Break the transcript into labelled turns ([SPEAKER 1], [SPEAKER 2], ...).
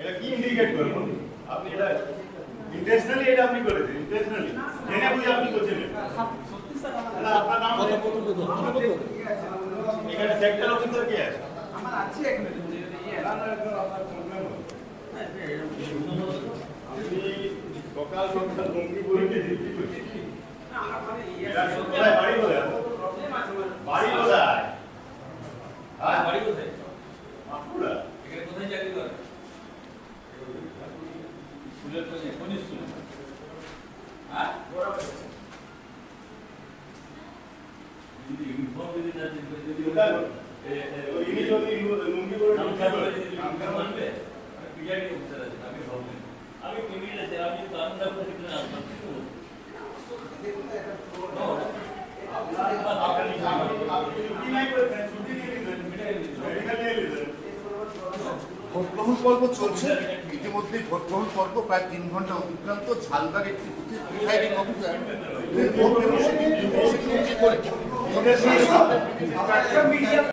[SPEAKER 1] এটা কি ইন্ডিকেট করে আপনি এটা ইন্টেনশনালি এটা আপনি করেছেন ইন্টেনশনালি জেনে বুঝে আপনি করছেন সত্যি স্যার না আপনার নাম কত এখানে সেক্টর অফিসার কে আছে
[SPEAKER 2] আমার আছে এখানে
[SPEAKER 1] আপনার প্রবলেম আপনি সকাল সকাল লুঙ্গি পরে ডিউটি করছেন
[SPEAKER 2] না মানে
[SPEAKER 1] এটা কোথায় বাড়ি কোথায়
[SPEAKER 2] প্রবলেম আছে আমার
[SPEAKER 1] বাড়ি কোথায়
[SPEAKER 3] হ্যাঁ বাড়ি কোথায়
[SPEAKER 1] বাঁকুড়া
[SPEAKER 3] এখানে কোথায় চাকরি করে স্কুলের কোথায় কোন স্কুলে হ্যাঁ যদি ইউনিফর্ম যদি না যদি
[SPEAKER 1] ইনি যদি লুঙ্গি পরে
[SPEAKER 3] নামটা মানবে পিআইডি অফিসার আছে আমি ভাবলেন আমি মিডিল আছে আমি কারণটা করে দিতে না
[SPEAKER 4] ভোটগ্রহণ পর্ব চলছে ইতিমধ্যে ভোটগ্রহণ পর্ব প্রায় 3 ঘন্টা অতিক্রান্ত ঝালবাগ একটি প্রিসাইডিং অফিসার ভোট দেবো সেটি করে